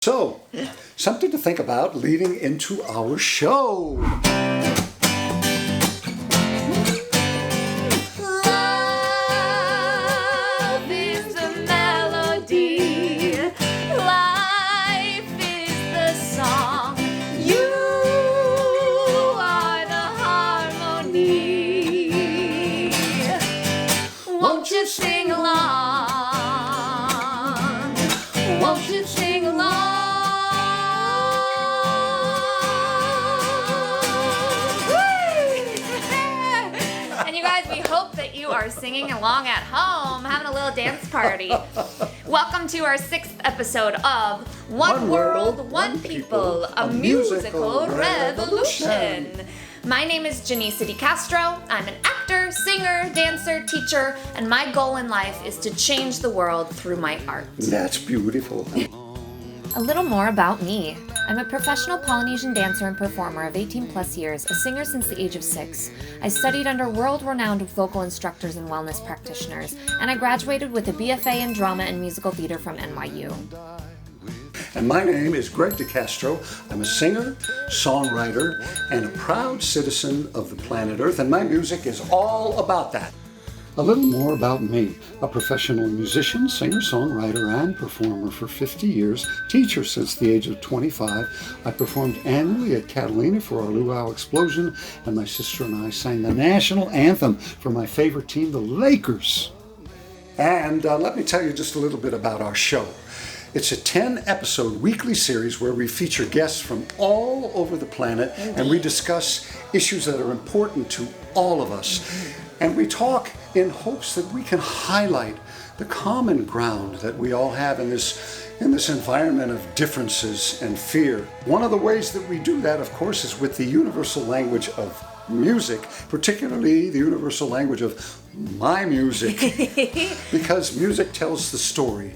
So, something to think about leading into our show. Love is the melody. Life is the song. You are the harmony. Won't you sing along? Won't you sing along? And you guys, we hope that you are singing along at home, having a little dance party. Welcome to our 6th episode of One World, One People, a musical revolution. My name is Jenisa Castro. I'm an actor, singer, dancer, teacher, and my goal in life is to change the world through my art. That's beautiful. A little more about me. I'm a professional Polynesian dancer and performer of 18 plus years, a singer since the age of 6. I studied under world-renowned vocal instructors and wellness practitioners, and I graduated with a BFA in drama and musical theater from NYU. And my name is Gregg Castro. I'm a singer, songwriter, and a proud citizen of the planet Earth, and my music is all about that. A little more about me. A professional musician, singer, songwriter, and performer for 50 years, teacher since the age of 25. I performed annually at Catalina for our Luau Explosion, and my sister and I sang the national anthem for my favorite team, the Lakers. And let me tell you just a little bit about our show. It's a 10-episode weekly series where we feature guests from all over the planet, and we discuss issues that are important to all of us. And we talk in hopes that we can highlight the common ground that we all have in this environment of differences and fear. One of the ways that we do that, of course, is with the universal language of music, particularly the universal language of my music, because music tells the story,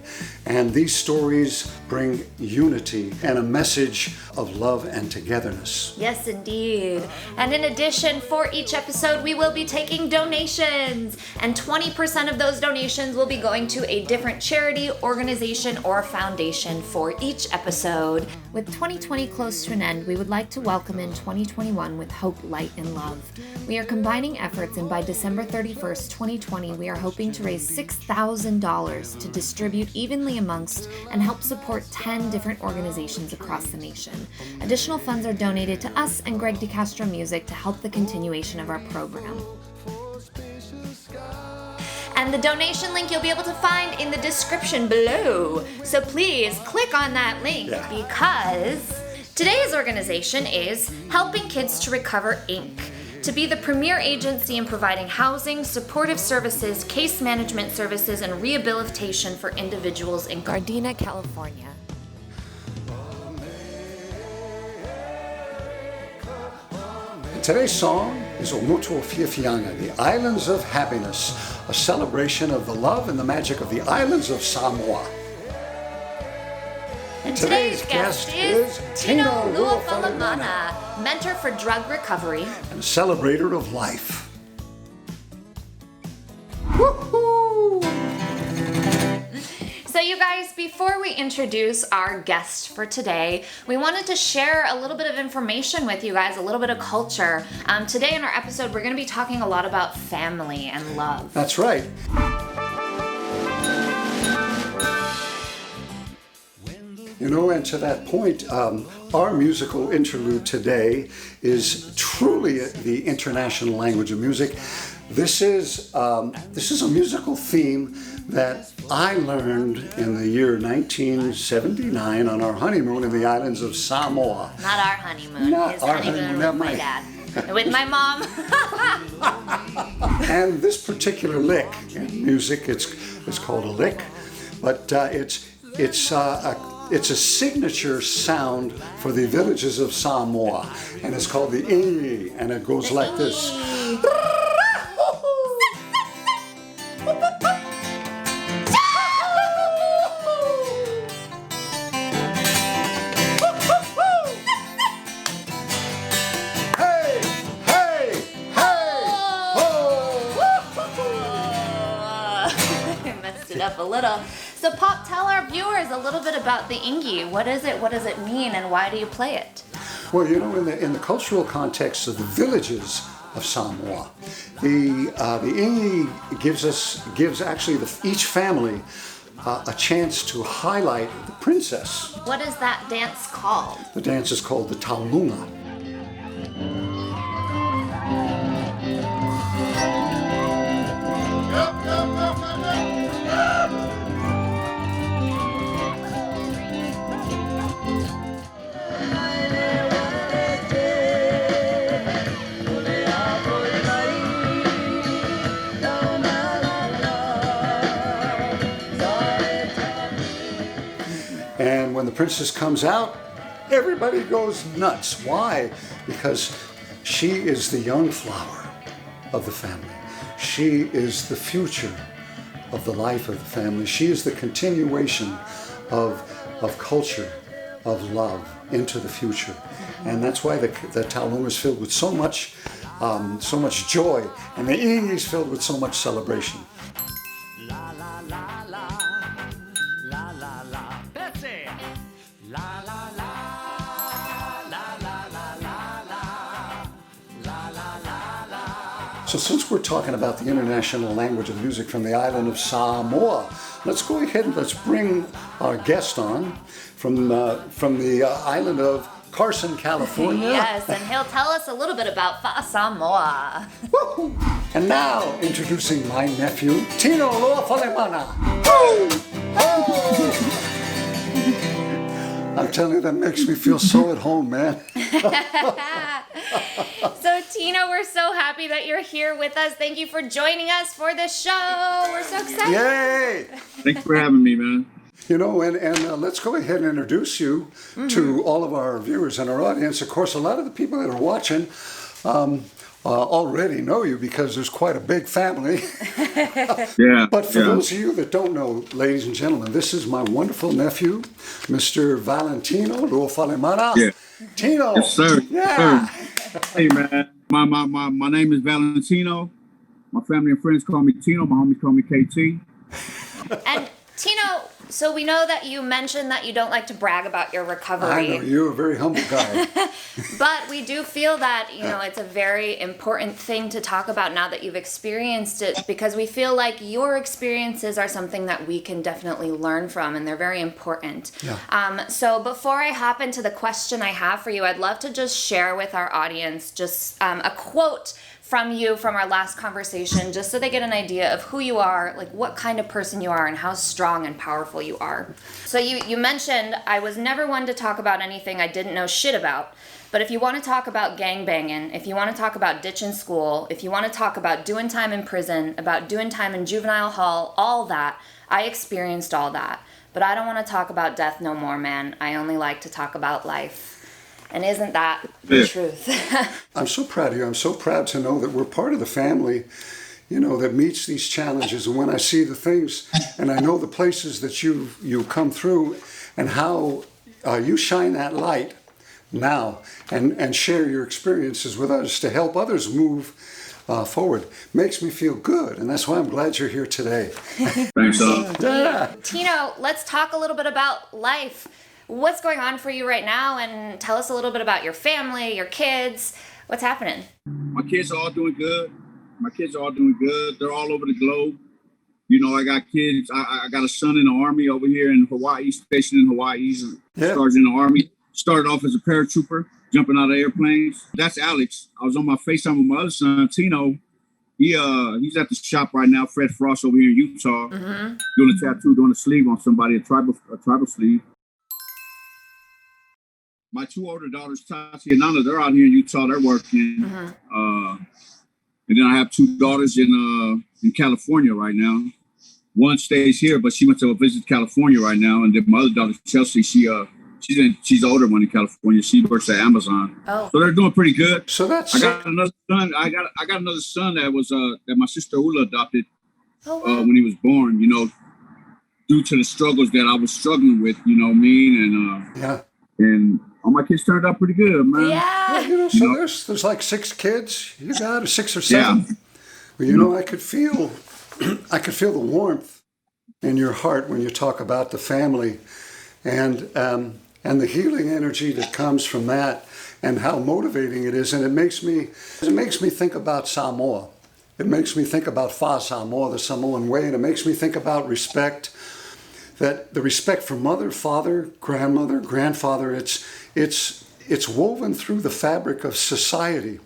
and these stories bring unity and a message of love and togetherness. Yes, indeed. And in addition, for each episode, we will be taking donations, and 20% of those donations will be going to a different charity, organization, or foundation for each episode. With 2020 close to an end, we would like to welcome in 2021 with hope, light, and love. We are combining efforts, and by December 31st, 2020, we are hoping to raise $6,000 to distribute evenly amongst and help support 10 different organizations across the nation. Additional funds are donated to us and Gregg Castro Music to help the continuation of our program. And the donation link you'll be able to find in the description below. So please click on that link because today's organization is Helping Kids to Recover, Inc., to be the premier agency in providing housing, supportive services, case management services, and rehabilitation for individuals in Gardena, California. Today's song is Omutu Fiafianga, the Islands of Happiness, a celebration of the love and the magic of the islands of Samoa. And today's guest is Tino Luafalemana, mentor for drug recovery and a celebrator of life. Woohoo! So you guys, before we introduce our guest for today, we wanted to share a little bit of information with you guys, a little bit of culture. Today in our episode, we're going to be talking a lot about family and love. That's right. You know, and to that point, our musical interlude today is truly the international language of music. This is a musical theme that I learned in the year 1979 on our honeymoon in the islands of Samoa. Not our honeymoon. Not His our honeymoon with my dad. With my mom. And this particular lick in music, it's called a lick, but it's a signature sound for the villages of Samoa, and it's called the ingi, and it goes like this. Hey, hey, hey, ho! I messed it up a little. So So Pop, tell our viewers a little bit about the ingi. What is it? What does it mean? And why do you play it? Well, you know, in the cultural context of the villages of Samoa, the ingi gives actually each family a chance to highlight the princess. What is that dance called? The dance is called the taulunga. And when the princess comes out, everybody goes nuts. Why? Because she is the young flower of the family. She is the future of the life of the family. She is the continuation of culture, of love into the future. And that's why the taulunga is filled with so much joy, and the ingi is filled with so much celebration. La la la la, la la la. That's it. La la la, la la la la la, la la la la. So since we're talking about the international language of music from the island of Samoa, let's go ahead and let's bring our guest on from the island of Carson, California. Yes, and he'll tell us a little bit about Samoa. Woo! And now, introducing my nephew, Tino Luafalemana. Woo! Oh! I'm telling you, that makes me feel so at home, man. So Tino, we're so happy that you're here with us. Thank you for joining us for the show. We're so excited. Yay! Thanks for having me, man. You know, and let's go ahead and introduce you to all of our viewers and our audience. Of course, a lot of the people that are watching already know you because there's quite a big family. Yeah. But for those of you that don't know, ladies and gentlemen, this is my wonderful nephew, Mr. Valentino Luafalemana. Yeah. Tino. Yes, sir. Yeah. Sir. Hey, man. My name is Valentino. My family and friends call me Tino. My homies call me KT. And Tino, so we know that you mentioned that you don't like to brag about your recovery. I know, you're a very humble guy. But we do feel that, you know, it's a very important thing to talk about now that you've experienced it, because we feel like your experiences are something that we can definitely learn from, and they're very important. Yeah. So before I hop into the question I have for you, I'd love to just share with our audience just a quote from you from our last conversation, just so they get an idea of who you are, like what kind of person you are and how strong and powerful you are. So you mentioned, I was never one to talk about anything I didn't know shit about. But if you want to talk about gangbanging, if you want to talk about ditching school, if you want to talk about doing time in prison, about doing time in juvenile hall, all that, I experienced all that. But I don't want to talk about death no more, man. I only like to talk about life. And isn't that the truth? I'm so proud of you. I'm so proud to know that we're part of the family, you know, that meets these challenges. And when I see the things and I know the places that you come through and how you shine that light now and share your experiences with us to help others move forward, makes me feel good. And that's why I'm glad you're here today. Thanks, dog. Yeah. Tino, let's talk a little bit about life. What's going on for you right now? And tell us a little bit about your family, your kids. What's happening? My kids are all doing good. They're all over the globe. You know, I got kids. I got a son in the Army over here in Hawaii, stationed in Hawaii. He's started in the Army. Started off as a paratrooper, jumping out of airplanes. That's Alex. I was on my FaceTime with my other son, Tino. He's at the shop right now, Fred Frost over here in Utah, doing a tattoo, doing a sleeve on somebody, a tribal sleeve. My two older daughters, Tati and Nana, they're out here in Utah. They're working. And then I have two daughters in California right now. One stays here, but she went to visit California right now. And then my other daughter, Chelsea, she's the older one in California. She works at Amazon. Oh. So they're doing pretty good. So that's I got another son. I got another son that was that my sister Ula adopted when he was born. You know, due to the struggles that I was struggling with. You know what I mean? And all my kids turned out pretty good, man. Yeah. you know, so there's like 6 kids. You got or 6 or 7. Yeah. Well, you know, I could feel the warmth in your heart when you talk about the family and the healing energy that comes from that, and how motivating it is. And it makes me think about Samoa. It makes me think about Fa Samoa, the Samoan way, and it makes me think about respect. That the respect for mother, father, grandmother, grandfather, it's woven through the fabric of society,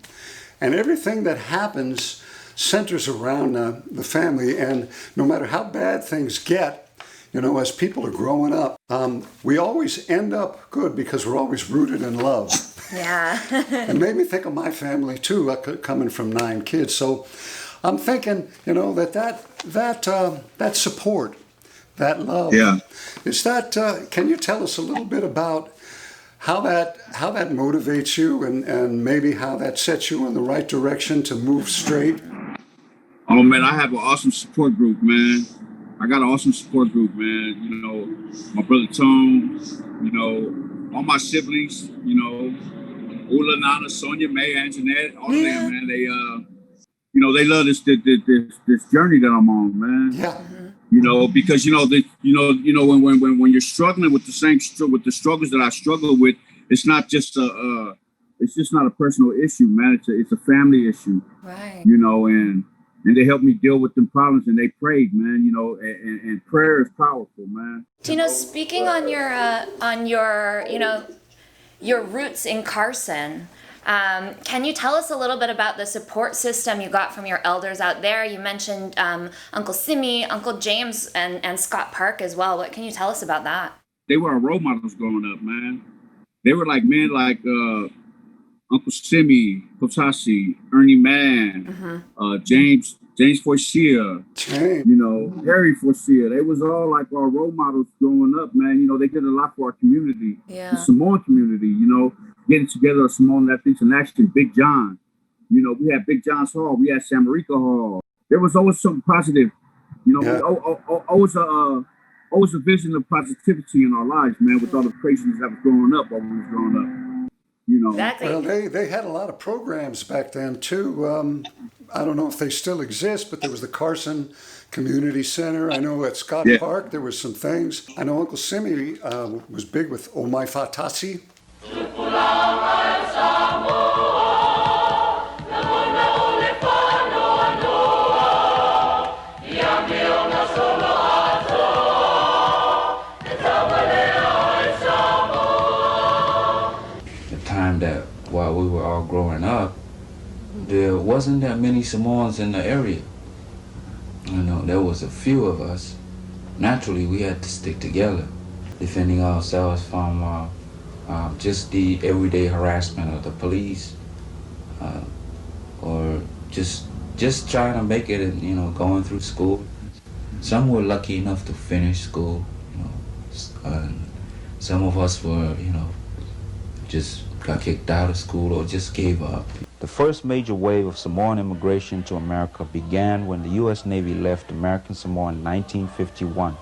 and everything that happens centers around the family. And no matter how bad things get, as people are growing up, we always end up good because we're always rooted in love. Yeah. It made me think of my family too, coming from 9 kids. So I'm thinking, that support, that love. Yeah. Is that? Can you tell us a little bit about how that motivates you, and maybe how that sets you in the right direction to move straight? Oh man, I have an awesome support group, man. I got an awesome support group, man. My brother Tone, all my siblings, Ula, Nana, Sonia, May, Anjanette, all of them, man. They they love this journey that I'm on, man. Yeah. Because when you're struggling with the struggles that I struggle with, it's not just not a personal issue, man. It's a family issue. Right. And they helped me deal with them problems, and they prayed, man. And prayer is powerful, man. Tino, speaking on your your roots in Carson, can you tell us a little bit about the support system you got from your elders out there? You mentioned Uncle Simi, Uncle James, and Scott Park as well. What can you tell us about that? They were our role models growing up, man. They were like men like Uncle Simi, Potasi, Ernie Mann, James Forcia, Harry Forcia. They was all like our role models growing up, man. They did a lot for our community, the Samoan community, getting together a Samoan Athletes in Action, Big John. We had Big John's Hall, we had Samarika Hall. There was always something positive, always a vision of positivity in our lives, man, with all the craziness that was growing up while we was growing up. Exactly. Well, they had a lot of programs back then too. I don't know if they still exist, but there was the Carson Community Center. I know at Scott Park there was some things. I know Uncle Simi was big with Omai Fatasi. That while we were all growing up, there wasn't that many Samoans in the area. There was a few of us. Naturally, we had to stick together, defending ourselves from just the everyday harassment of the police, or just trying to make it and going through school. Some were lucky enough to finish school, and some of us were just got kicked out of school or just gave up. The first major wave of Samoan immigration to America began when the U.S. Navy left American Samoa in 1951.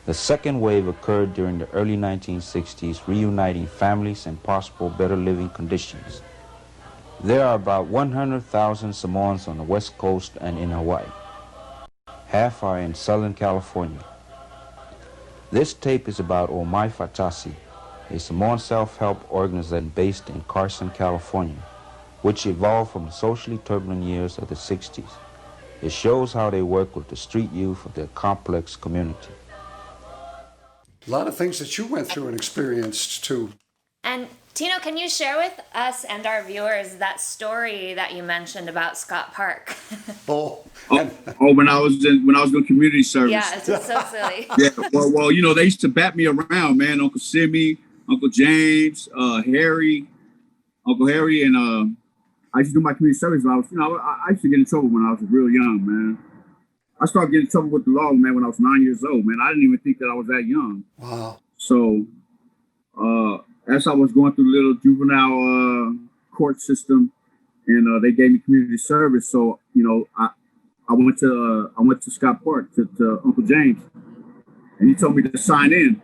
The second wave occurred during the early 1960s, reuniting families and possible better living conditions. There are about 100,000 Samoans on the West Coast and in Hawaii. Half are in Southern California. This tape is about Omai Fatasi, a Samoan self-help organization based in Carson, California, which evolved from the socially turbulent years of the 60s. It shows how they work with the street youth of their complex community. A lot of things that you went through and experienced too. And Tino, can you share with us and our viewers that story that you mentioned about Scott Park? When I was doing community service. Yeah, it's just so silly. Well, they used to bat me around, man. Uncle Simi, Uncle James, Uncle Harry, and I used to do my community service. I used to get in trouble when I was real young, man. I started getting in trouble with the law, man, when I was 9 years old, man. I didn't even think that I was that young. Wow. So, as I was going through the little juvenile court system, and they gave me community service, so I went to Scott Park to Uncle James, and he told me to sign in.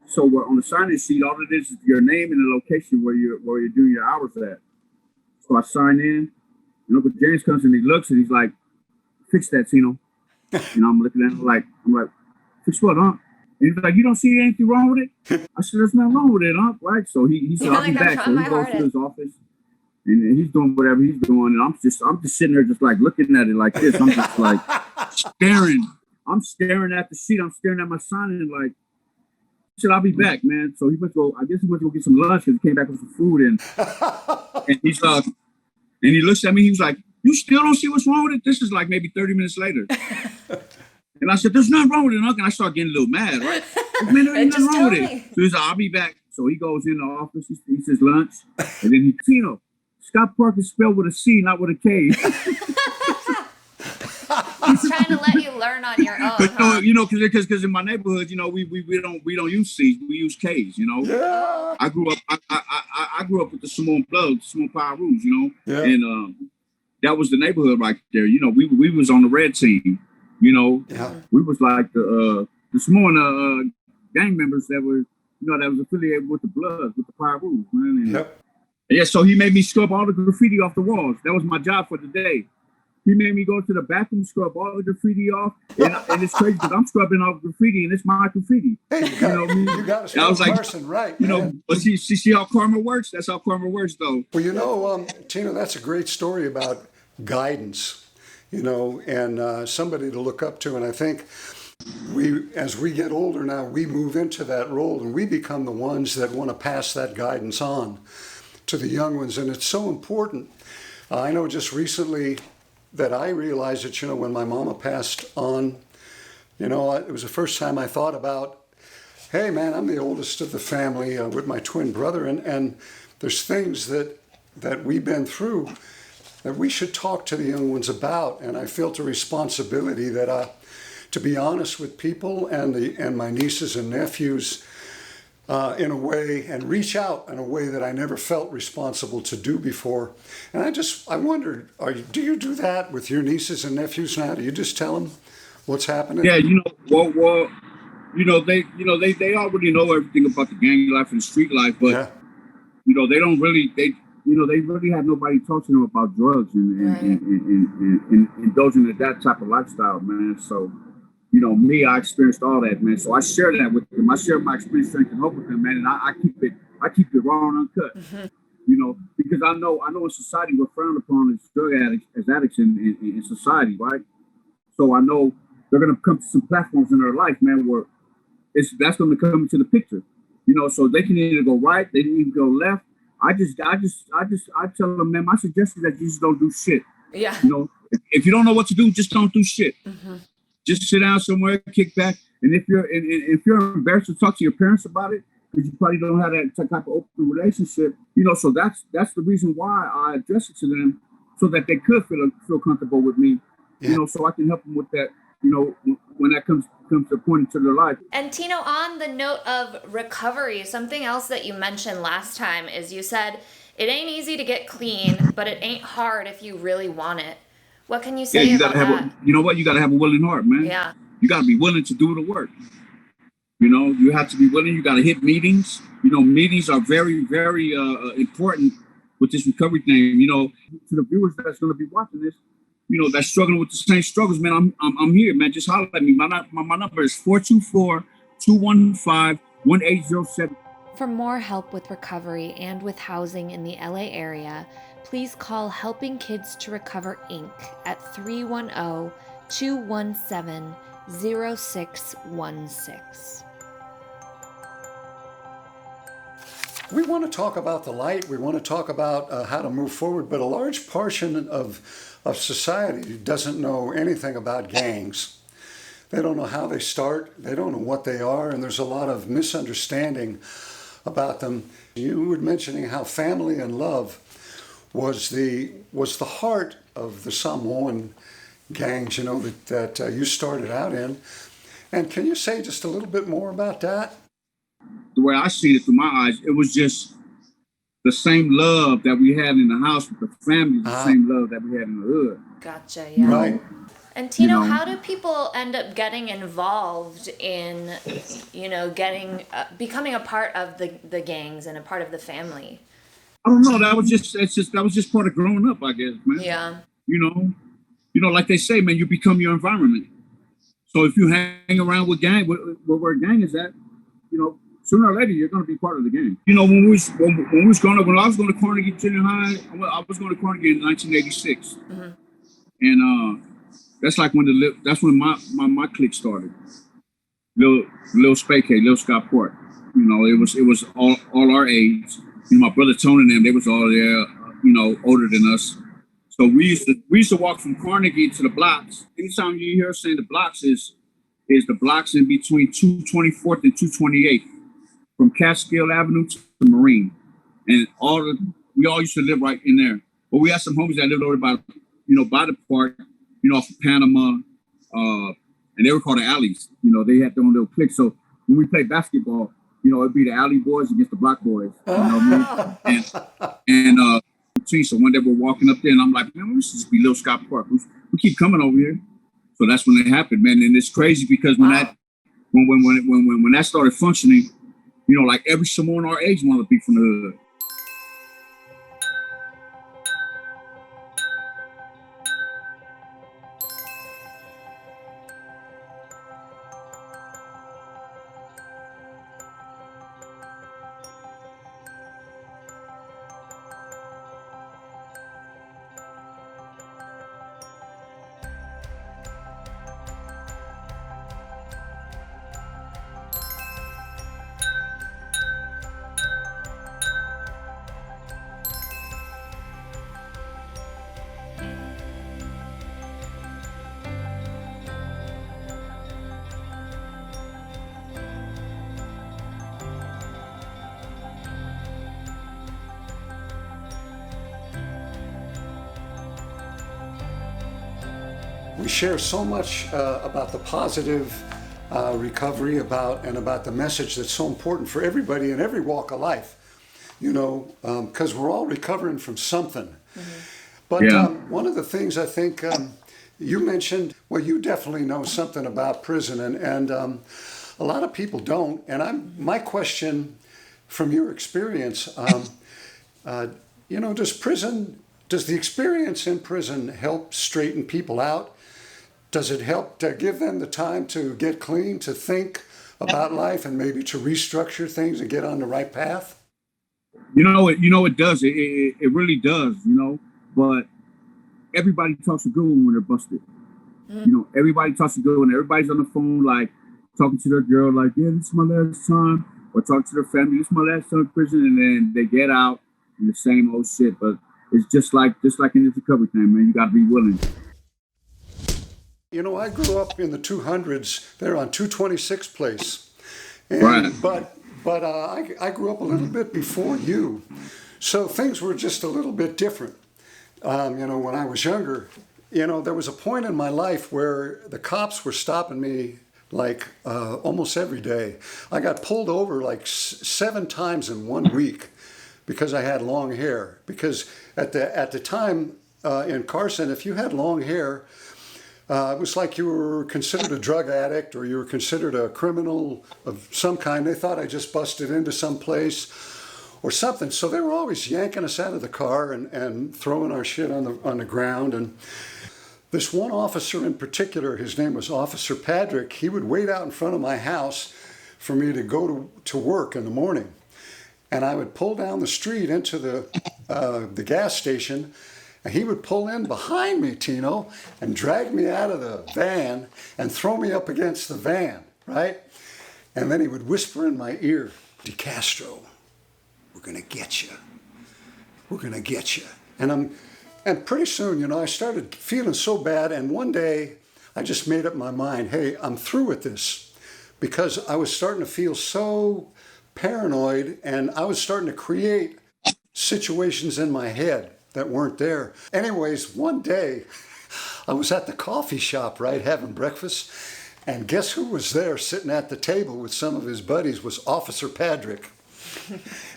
So on the sign-in sheet, all it is your name and the location where you're doing your hours at. So I sign in, and Uncle James comes and he looks and he's like, "Fix that, Tino." I'm looking at him like, Fix what, Unc? And he's like, you don't see anything wrong with it? I said, there's nothing wrong with it, Unc, right? So he said, I'll be back. So he goes to his office and he's doing whatever he's doing. And I'm just sitting there just like looking at it like this. I'm just like staring. I'm staring at the sheet. I'm staring at my son and like, he said, I'll be back, man. So he went to go, I guess he went to go get some lunch because he came back with some food and he's and he looks at me, he was like, you still don't see what's wrong with it? This is like maybe 30 minutes later. And I said, there's nothing wrong with it, Uncle. And I start getting a little mad, right? Man, there ain't nothing wrong with it. So he's like, I'll be back. So he goes in the office, he eats his lunch, and then Tino, Scott Park is spelled with a C, not with a K. He's trying to let you learn on your own. But no, you know, because in my neighborhood, you know, we don't use C's, we use K's. You know, Yeah. I grew up with the Samoan blood, Samoan Power Rules. You know, Yeah. and that was the neighborhood right there. You know, we was on the red team. You know, Yeah. we was like the Samoan gang members that were, you know, that was affiliated with the Bloods, with the Power Rules, man. And, Yep. yeah, so he made me scrub all the graffiti off the walls. That was my job for the day. He made me go to the bathroom, scrub all the graffiti off, and it's crazy because I'm scrubbing off graffiti, and it's my graffiti. Hey, you got to I was scrub like, Carson, right? You know, man. but see how karma works? That's how karma works, though. Well, you know, Tino, that's a great story about guidance, you know, and somebody to look up to. And I think as we get older now, we move into that role and we become the ones that want to pass that guidance on to the young ones. And it's so important. I know just recently that I realized that, you know, when my mama passed on, you know, it was the first time I thought about, hey, man, I'm the oldest of the family with my twin brother, and there's things that we've been through that we should talk to the young ones about. And I felt a responsibility that to be honest with people and my nieces and nephews in a way, and reach out in a way that I never felt responsible to do before. And I wondered, do you do that with your nieces and nephews now? Do you just tell them what's happening? Yeah, you know, well, they already know everything about the gang life and the street life, but Yeah. you know, they really have nobody to talk to them about drugs and indulging in that type of lifestyle, man. So, you know, I experienced all that, man. So I share that with them. I share my experience, strength, and hope with them, man. And I keep it raw and uncut. Mm-hmm. You know, because I know in society we're frowned upon as drug addicts in society, right? So I know they're gonna come to some platforms in their life, man, where that's gonna come into the picture. You know, so they can either go right, they can even go left. I tell them, man, my suggestion is that you just don't do shit. Yeah. You know, if you don't know what to do, just don't do shit. Mm-hmm. Just sit down somewhere, kick back, and if you're embarrassed to talk to your parents about it, because you probably don't have that type of open relationship, you know. So that's the reason why I address it to them, so that they could feel comfortable with me, Yeah. you know, so I can help them with that, you know, when that comes to a point into their life. And Tino, on the note of recovery, something else that you mentioned last time is you said it ain't easy to get clean, but it ain't hard if you really want it. What can you say Yeah, you about gotta have that? you know what? You gotta have a willing heart, man. Yeah. You gotta be willing to do the work. You know, you have to be willing. You gotta hit meetings. You know, meetings are very, very important with this recovery thing. You know, to the viewers that's gonna be watching this, you know, that's struggling with the same struggles, man. I'm here, man. Just holler at me. My number is 424-215-1807. For more help with recovery and with housing in the LA area, please call Helping Kids to Recover Inc. at 310-217-0616. We want to talk about the light. We want to talk about how to move forward. But a large portion of society doesn't know anything about gangs. They don't know how they start. They don't know what they are. And there's a lot of misunderstanding about them. You were mentioning how family and love was the heart of the Samoan gangs, you know, that you started out in. And can you say just a little bit more about that? The way I seen it through my eyes, it was just the same love that we had in the house with the family, the same love that we had in the hood. Gotcha, yeah. Right. And Tino, You know. how do people end up getting involved in, you know, becoming a part of the gangs and a part of the family? I don't know. That was just part of growing up, I guess, man. Yeah. You know, like they say, man, you become your environment. So if you hang around with gang, where a gang is at, you know, sooner or later you're going to be part of the gang. You know, when we was growing up, when I was going to Carnegie Junior High, I was going to Carnegie in 1986, and that's like that's when my clique started. Lil Spake, Lil Scott Port. You know, it was all our age. You know, my brother Tony and them, they was all there, you know, older than us. So we used to walk from Carnegie to the blocks. Anytime you hear us saying the blocks is the blocks in between 224th and 228th, from Catskill Avenue to Marine, and we all used to live right in there. But we had some homies that lived over by the park, you know, off of Panama, and they were called the alleys. You know, they had their own little clique. So when we played basketball, you know, it'd be the alley boys against the block boys. You know what I mean? And so one day we're walking up there, and I'm like, man, we should just be Lil Scott Park. We keep coming over here. So that's when it happened, man. And it's crazy because when that started functioning, you know, like every Samoan our age wanted to be from the hood. We share so much about the positive recovery, about the message that's so important for everybody in every walk of life, you know, because we're all recovering from something. But one of the things I think you mentioned, well, you definitely know something about prison, and a lot of people don't. And my question from your experience, you know, does the experience in prison help straighten people out? Does it help to give them the time to get clean, to think about life, and maybe to restructure things and get on the right path? You know, it does. It really does. You know, but everybody talks a good one when they're busted. You know, everybody talks a good one. Everybody's on the phone, like talking to their girl, like, yeah, this is my last time, or talking to their family, this is my last time in prison, and then they get out and the same old shit. But it's just like in this recovery thing, man. You got to be willing. You know, I grew up in the 200s. They're on 226 Place. And, right. But I grew up a little bit before you. So things were just a little bit different. You know, when I was younger, you know, there was a point in my life where the cops were stopping me like almost every day. I got pulled over like 7 times in 1 week because I had long hair. Because at the time in Carson, if you had long hair, it was like you were considered a drug addict or you were considered a criminal of some kind. They thought I just busted into some place or something. So they were always yanking us out of the car and throwing our shit on the ground. And this one officer in particular, his name was Officer Patrick, he would wait out in front of my house for me to go to work in the morning. And I would pull down the street into the gas station, and he would pull in behind me, Tino, and drag me out of the van and throw me up against the van, right? And then he would whisper in my ear, Castro, we're gonna get you. We're gonna get you. And pretty soon, you know, I started feeling so bad, and one day I just made up my mind, hey, I'm through with this, because I was starting to feel so paranoid, and I was starting to create situations in my head that weren't there. Anyways, one day I was at the coffee shop, right, having breakfast, and guess who was there sitting at the table with some of his buddies was Officer Patrick.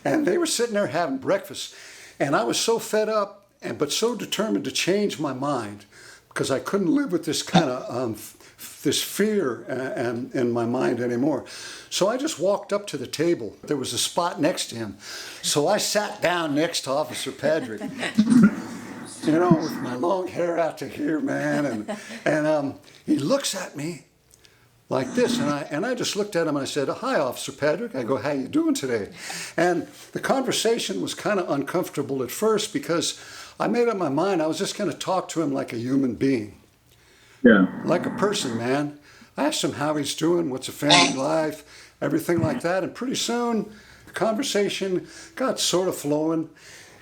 And they were sitting there having breakfast, and I was so fed up but so determined to change my mind because I couldn't live with this kind of this fear in my mind anymore. So I just walked up to the table. There was a spot next to him. So I sat down next to Officer Patrick, you know, with my long hair out to here, man. And he looks at me like this. And I just looked at him and I said, "Hi, Officer Patrick." I go, "How you doing today?" And the conversation was kind of uncomfortable at first because I made up my mind I was just going to talk to him like a human being. Yeah. Like a person, man. I asked him how he's doing, what's a family life, everything like that. And pretty soon, the conversation got sort of flowing.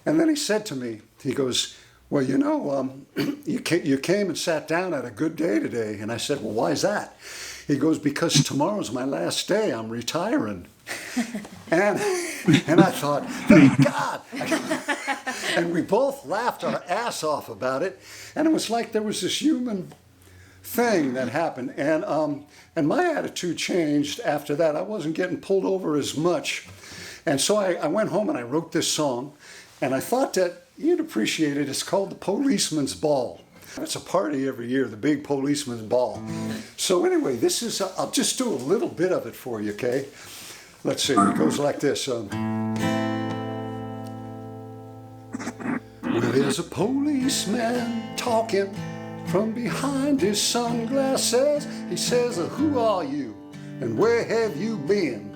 And then he said to me, he goes, "Well, you know, you came and sat down at a good day today." And I said, "Well, why is that?" He goes, "Because tomorrow's my last day. I'm retiring." and I thought, thank God. And we both laughed our ass off about it. And it was like there was this human thing that happened. And my attitude changed after that. I wasn't getting pulled over as much. And so I went home and I wrote this song. And I thought that you'd appreciate it. It's called The Policeman's Ball. It's a party every year, the big policeman's ball. So anyway, this is, I'll just do a little bit of it for you, okay? Let's see, it goes like this. Well, there's a policeman talking from behind his sunglasses. He says, "Who are you and where have you been?"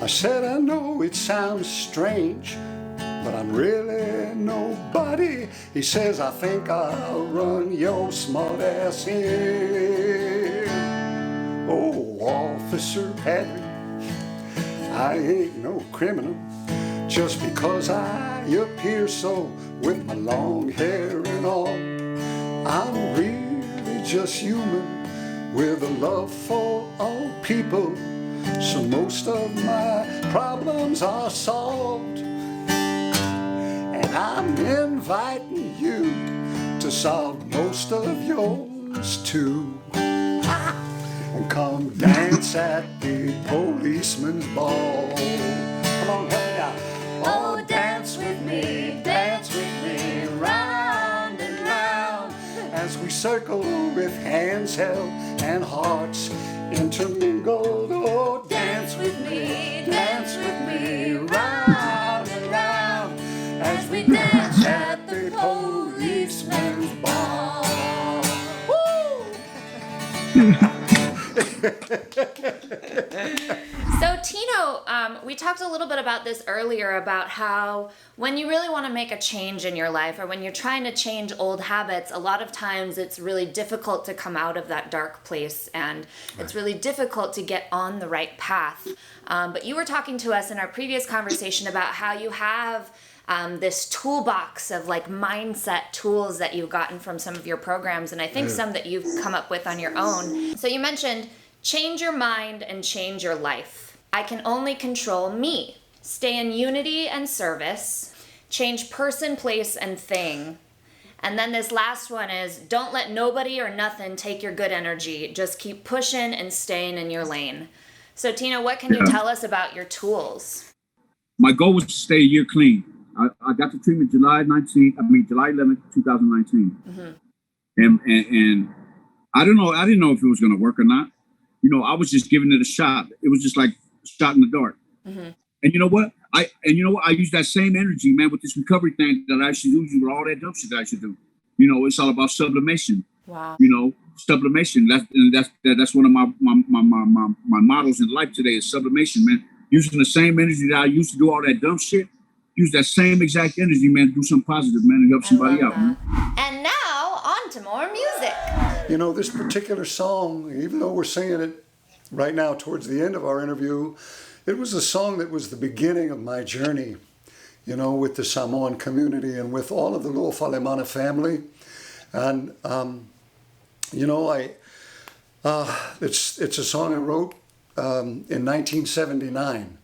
I said, "I know it sounds strange, but I'm really nobody." He says, "I think I'll run your smart ass in." "Oh, Officer Patrick, I ain't no criminal just because I appear so with my long hair and all. I'm really just human with a love for all people, so most of my problems are solved. And I'm inviting you to solve most of yours too. And come dance at the policeman's ball." Come on, help me out. Oh, dance with me, round and round, as we circle with hands held and hearts intermingled. Oh, dance with me, round and round, as we dance at the policeman's ball. Woo! So Tino, we talked a little bit about this earlier, about how when you really want to make a change in your life, or when you're trying to change old habits, a lot of times it's really difficult to come out of that dark place, and it's really difficult to get on the right path. But you were talking to us in our previous conversation about how you have this toolbox of like mindset tools that you've gotten from some of your programs, and I think some that you've come up with on your own. So you mentioned, change your mind and change your life. I can only control me. Stay in unity and service. Change person, place, and thing. And then this last one is, don't let nobody or nothing take your good energy. Just keep pushing and staying in your lane. So Tino, what can you tell us about your tools? My goal was to stay a year clean. I got the treatment July 11th, 2019. Mm-hmm. And I didn't know if it was going to work or not. You know, I was just giving it a shot. It was just like a shot in the dark. Mm-hmm. And you know what? I use that same energy, man, with this recovery thing that I should use with all that dumb shit that I should do. You know, it's all about sublimation. Wow. You know, sublimation. That's one of my models in life today is sublimation, man. Using the same energy that I used to do all that dumb shit. Use that same exact energy, man, to do something positive, man, and help somebody out, man. And now, on to more music. You know, this particular song, even though we're singing it right now towards the end of our interview, it was a song that was the beginning of my journey, you know, with the Samoan community and with all of the Luafalemana family. And, you know, it's a song I wrote in 1979.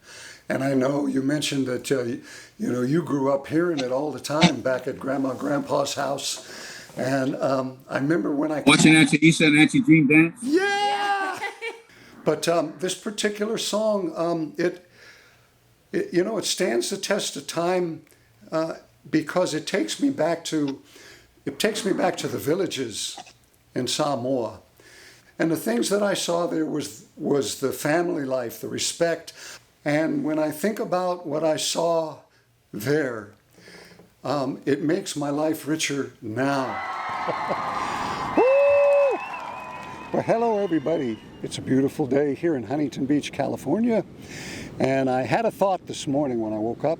And I know you mentioned that, you know, you grew up hearing it all the time back at Grandma and Grandpa's house. And I remember when I... Watching Auntie Isa and Auntie Jean dance? Yeah! But this particular song, it you know, it stands the test of time because it takes me back to the villages in Samoa. And the things that I saw there was the family life, the respect. And when I think about what I saw there, it makes my life richer now. Well, hello everybody. It's a beautiful day here in Huntington Beach, California. And I had a thought this morning when I woke up.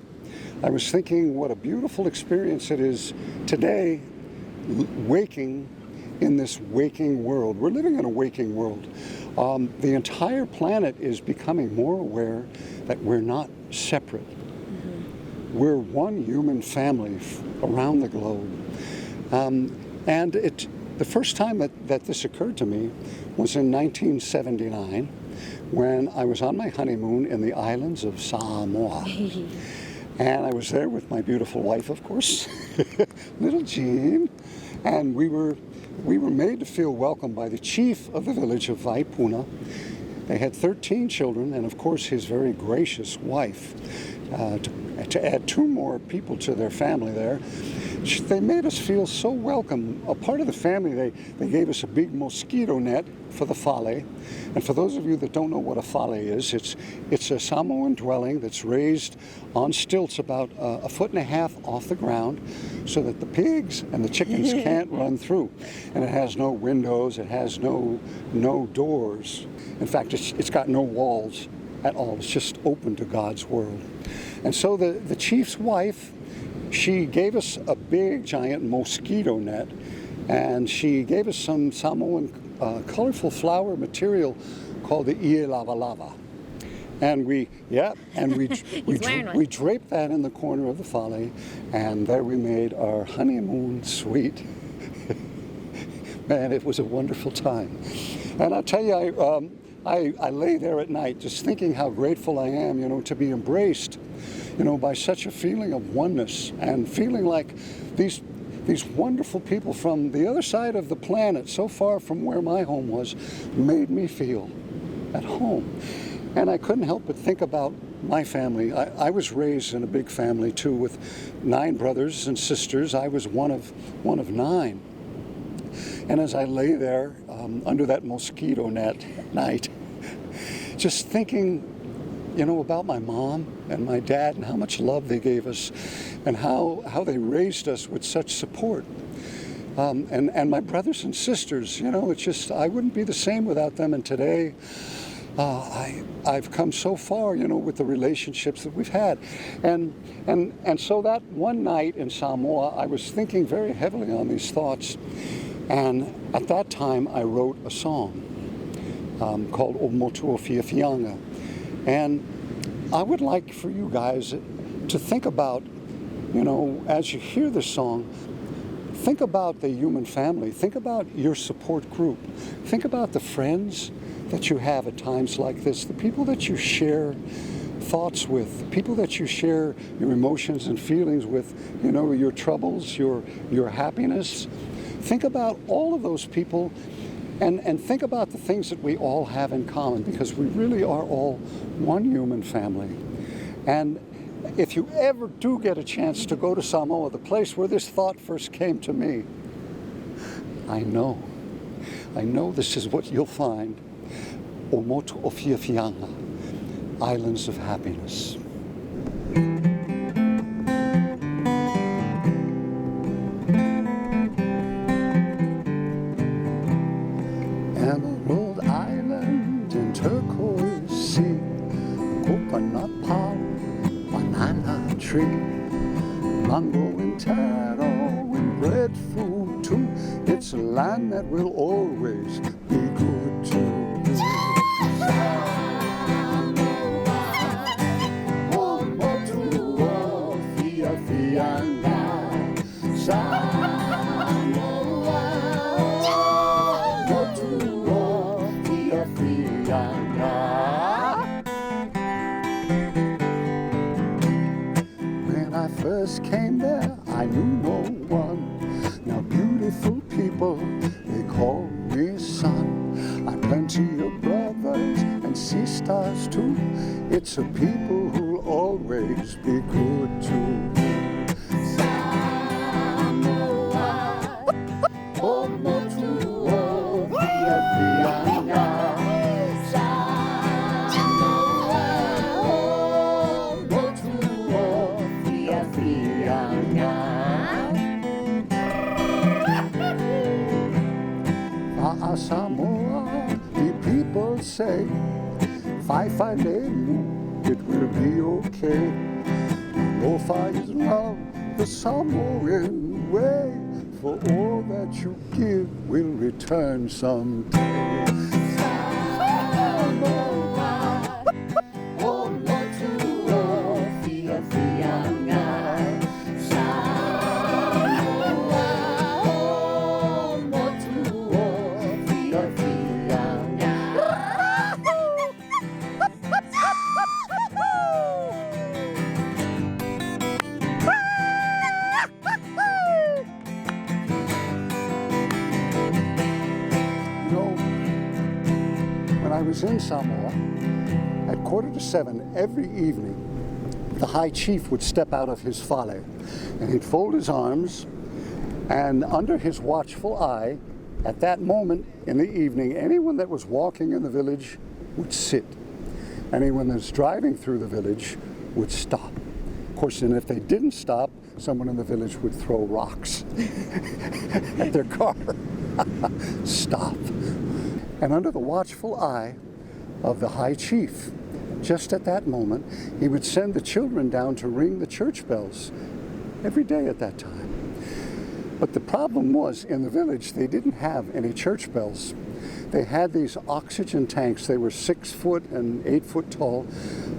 I was thinking what a beautiful experience it is today, waking in this waking world. We're living in a waking world. The entire planet is becoming more aware that we're not separate. We're one human family around the globe. And the first time that this occurred to me was in 1979 when I was on my honeymoon in the islands of Samoa. And I was there with my beautiful wife, of course, little Jean. And we were made to feel welcome by the chief of the village of Vaipuna. They had 13 children and, of course, his very gracious wife. To add 2 more people to their family there. They made us feel so welcome. A part of the family, they gave us a big mosquito net for the fale. And for those of you that don't know what a fale is, it's a Samoan dwelling that's raised on stilts about 1.5 feet off the ground so that the pigs and the chickens can't run through. And it has no windows, it has no doors. In fact, it's got no walls at all. It's just open to God's world. And so the chief's wife, she gave us a big giant mosquito net, and she gave us some Samoan colorful flower material called the Luafalemana. And we draped that in the corner of the fale, and there we made our honeymoon suite. Man, it was a wonderful time. And I'll tell you, I lay there at night just thinking how grateful I am, to be embraced, by such a feeling of oneness and feeling like these wonderful people from the other side of the planet, so far from where my home was, made me feel at home. And I couldn't help but think about my family. I was raised in a big family too, with 9 brothers and sisters. I was one of 9. And as I lay there under that mosquito net at night, just thinking, about my mom and my dad and how much love they gave us and how they raised us with such support. And my brothers and sisters, it's just, I wouldn't be the same without them. And today, I've come so far, with the relationships that we've had. And so that one night in Samoa, I was thinking very heavily on these thoughts. And at that time, I wrote a song called O Motu o Fiafianga. And I would like for you guys to think about, as you hear this song, think about the human family. Think about your support group. Think about the friends that you have at times like this, the people that you share thoughts with, the people that you share your emotions and feelings with, your troubles, your happiness. Think about all of those people and think about the things that we all have in common, because we really are all one human family. And if you ever do get a chance to go to Samoa, the place where this thought first came to me, I know this is what you'll find. O Motu o Fiafianga, Islands of Happiness. Emerald Island in turquoise sea, coconut palm, banana tree, mango and taro and breadfruit too. It's a land that will always be good to me. O Motu o Fiafianga, Samoa. When I first came there, I knew no one. Now beautiful people, they call me son. I've plenty of brothers and sisters too. It's a people who'll always be good to me. Samoa, O Motu o Fiafianga. Samoa, say, Faifailelu, it will be okay. Lofa is love, the Samoan way. For all that you give will return someday. Samoa, oh, motua, fia, fia, ngai. Samoa, oh, motua, fia, fia, When I was in Samoa, at 6:45 every evening, the high chief would step out of his fale, and he'd fold his arms, and under his watchful eye, at that moment in the evening, anyone that was walking in the village would sit. Anyone that's driving through the village would stop. Of course, and if they didn't stop, someone in the village would throw rocks at their car. Stop. And under the watchful eye of the high chief, just at that moment, he would send the children down to ring the church bells every day at that time. But the problem was, in the village, they didn't have any church bells. They had these oxygen tanks. They were 6 foot and 8 foot tall,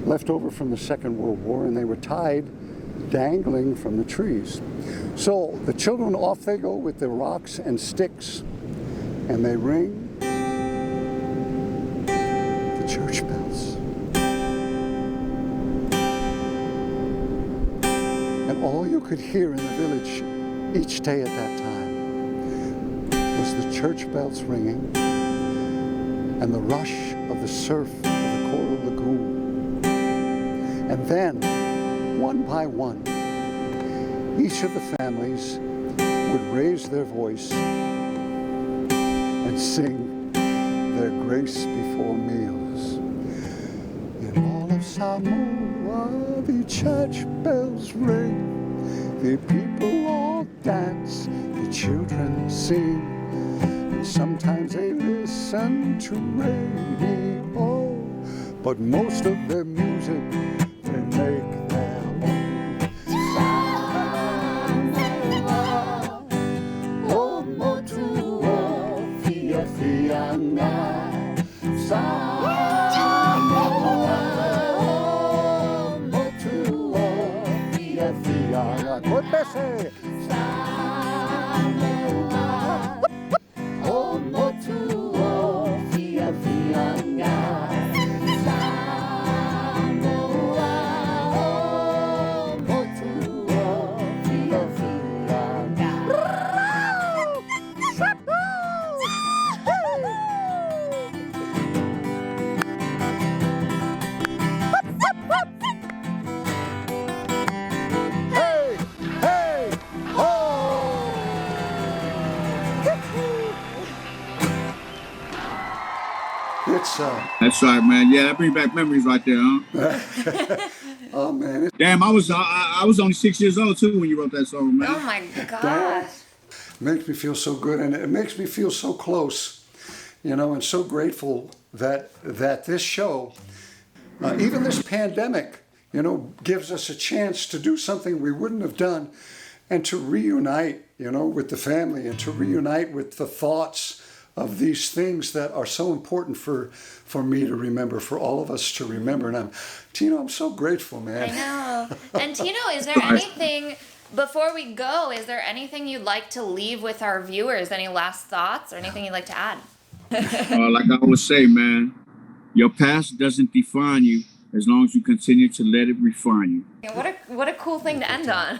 left over from the Second World War, and they were tied, dangling from the trees. So the children, off they go with their rocks and sticks, and they ring the church bells. And all you could hear in the village each day at that time was the church bells ringing and the rush of the surf of the Coral Lagoon. And then, one by one, each of the families would raise their voice and sing their grace before meals. In all of Samoa, the church bells ring, the people all dance, the children sing, and sometimes they listen to radio, but most of their music they make their own. Samoa, o motuo, fia fia ngai. Samoa, o motuo, fia fia ngai. Good message. That's right, man. Yeah, that brings back memories right there, huh? Oh man! Damn, I was only 6 years old too when you wrote that song, man. Oh my gosh! Makes me feel so good, and it makes me feel so close, you know, and so grateful that this show, even this pandemic, you know, gives us a chance to do something we wouldn't have done, and to reunite, you know, with the family, and to reunite with the thoughts of these things that are so important for me to remember, for all of us to remember. And Tino, I'm so grateful, man. I know. And Tino, is there anything, before we go, is there anything you'd like to leave with our viewers? Any last thoughts or anything you'd like to add? Like I always say, man, your past doesn't define you as long as you continue to let it refine you. Yeah, what a cool thing to end on.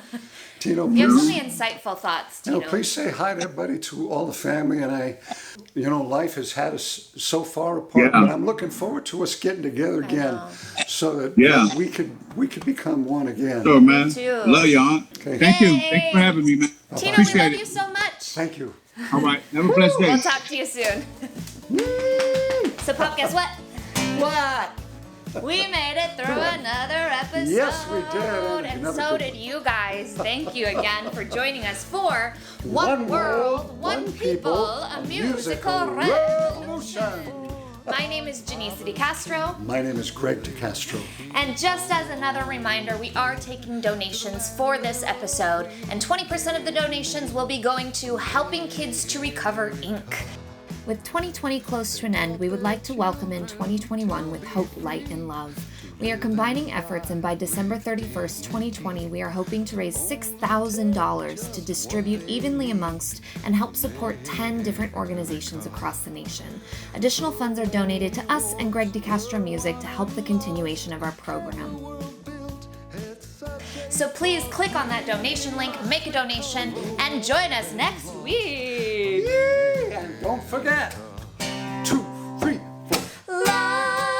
Tino, you have so many insightful thoughts, Tino. You know, please say hi to everybody, to all the family. And you know, life has had us so far apart, but I'm looking forward to us getting together again, so that we could become one again. Sure, man. Me too. Love you, Aunt. Okay. Thank you. Thanks for having me, man. Tino, Appreciate we love it. you so much. Thank you. All right. Have a blessed day. We'll talk to you soon. So, Pop, guess what? What? We made it through another episode. Yes, we did. And so did you guys. Thank you again for joining us for One World, One People, a musical revolution. My name is Jenisa Castro. My name is Gregg Castro. And just as another reminder, we are taking donations for this episode, and 20% of the donations will be going to Helping Kids to Recover, Inc. With 2020 close to an end, we would like to welcome in 2021 with hope, light, and love. We are combining efforts, and by December 31st, 2020, we are hoping to raise $6,000 to distribute evenly amongst and help support 10 different organizations across the nation. Additional funds are donated to us and Gregg Castro Music to help the continuation of our program. So please click on that donation link, make a donation, and join us next week. Yay! And don't forget, 2, 3, 4. Love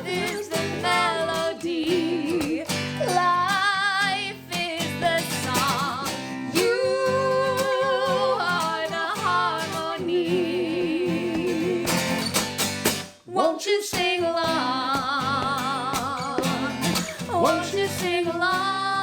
is the melody. Life is the song. You are the harmony. Won't you sing along? Won't you sing along?